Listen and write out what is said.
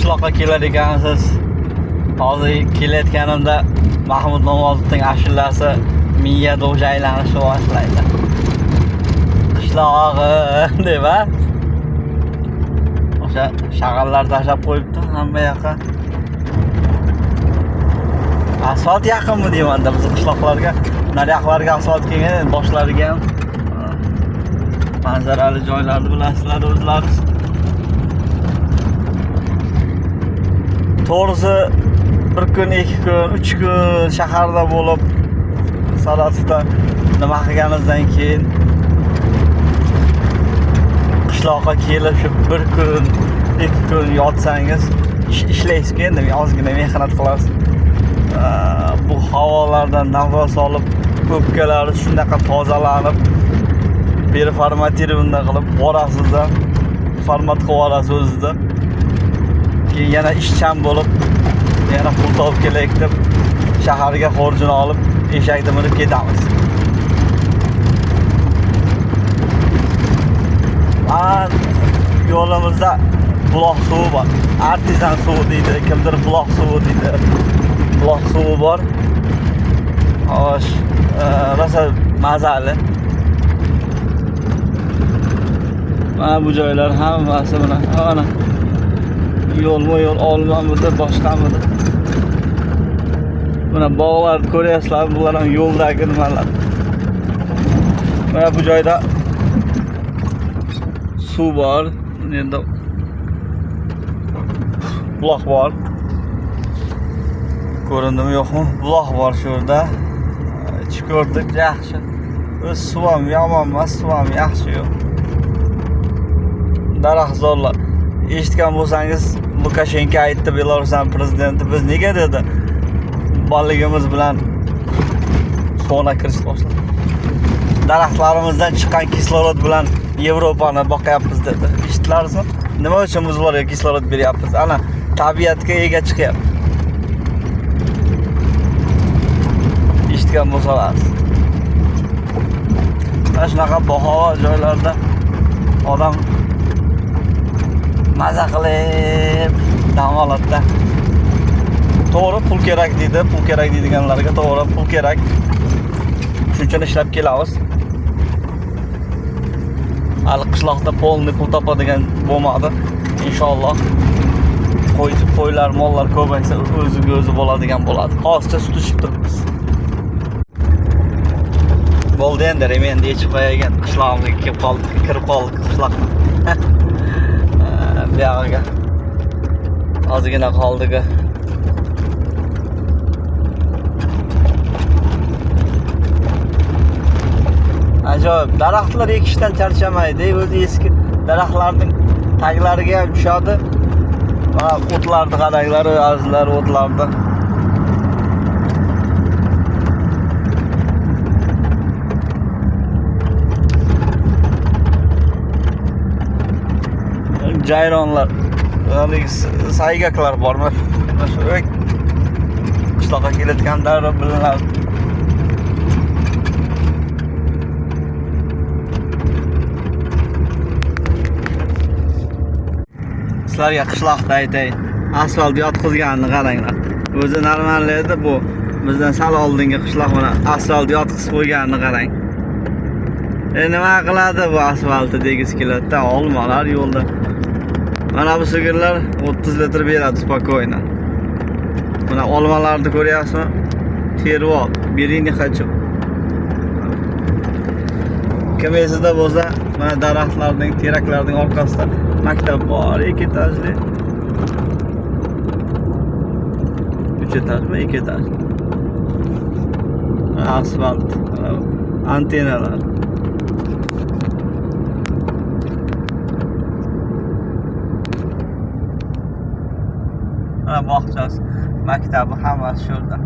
qishloqqa kelar ekansiz. Hozir kelayotganimda Mahmud Nomozovning ashulasi miyada o'sha aylanishni boshlaydi. Qishlog'im deb o'sha shag'allar tashlab qo'yibdi hamma yoqqa. Asfalt yaqinmi deymanda biz qishloqlarga, naryoqlarga asfalt kelgan, boshlariga ham manzarali joylarni bilasizlar o'zlaringiz. To'g'risi bir kun, 2 kun, 3 kun shaharda bo'lib Saratovda nima qilganimizdan keyin qishloqqa kelib shu 1 kun, 2 kun yotsangiz, ishlaysiz-ku endi, ozgina mehnat qilasiz. Bu havolardan nafas olib, o'pkalari shunaqa tozalanib, performativni qilib borasiz-da, format qilib olasiz o'zingizda. Keyin yana ishchan bo'lib, yana pul topib kelaylik deb shaharga xorjini olib, eshakda minib ketamiz. Yo'limizda buloq suvi bor. Artizan suvi deydi, kimdir buloq suvi deydi. Buloq suvi bor. Xo'sh, rosa mazali. Mana bu joylar hammasi mana yo'l olmamidi, boshqamidi. Mana bog'larni ko'ryapsizlar, bular ham yo'ldagi nimalar. Mana bu joyda suv bor, endi buloq bor. Ko'rindimi yo'qmi? Buloq bor shu yerda. Ko'rdik, yaxshi. O'z suv ham yomon emas, suv ham yaxshi yo'q. Daraxtzorlar. Eshitgan bo'lsangiz, Lukashenko aytdi, Belarusning prezidenti, biz nega dedi, bolaligimiz bilan suvga kirishni boshladi. Daraxtlarimizdan chiqqan kislorod bilan Yevropani boqyapmiz dedi. Eshitdilarizmi? Nima uchun biz ularga kislorod beryapmiz? Ana tabiatga ega chiqyapti. Eshitgan bo'lsangiz. Mana shunaqa bahavo joylarda odam maza qilib dam oladi. To'g'ri, pul kerak deydi, pul kerak deydiganlarga to'g'ri pul kerak. Shuning uchun ishlab kelamiz. Hali qishloqda polni pul topadigan bo'lmadi. Inshaalloh qo'ylar, mollar ko'paysa o'ziga o'zi bo'ladigan bo'ladi. Hozircha sut ichib turibmiz. Bo'ldi endi, endi yechib qo'ygan qishlog'imizga kelib qoldik, kirib qoldik qishloqqa. Bu yog'iga ozgina qoldik. Ajoyib, daraxtlar ekishdan charchamaydi. O'zi eski daraxtlarning taglariga ham tushadi. Mana o'tlarni qaraglari, azlar o'tlarni. Jayronlar, saygaklar bormi? Shu qishloqqa kelayotganda bilinadi. Sizlarga qishloqda aytay, asfalt yotqizganini qaranglar. O'zi normal edi bu. Bizdan sal oldingi qishloq mana asfalt yotqizib qo'yganini qarang. Nima qiladi bu asfaltni degiz keladi, olmalar yo'lda. Mana bu sigirlar 30 litr beradi spokойно. Mana olmalarni ko'ryapsizmi? Tervol, berini хочу. Kim esida bo'lsa, mana daraxtlarning, teraklarning orqasida maktab bor, 2 etajli. 3 etajmi, 2 etajli. Asfalt, antenalar. Bog'chasi, maktabi hammasi shu yerda.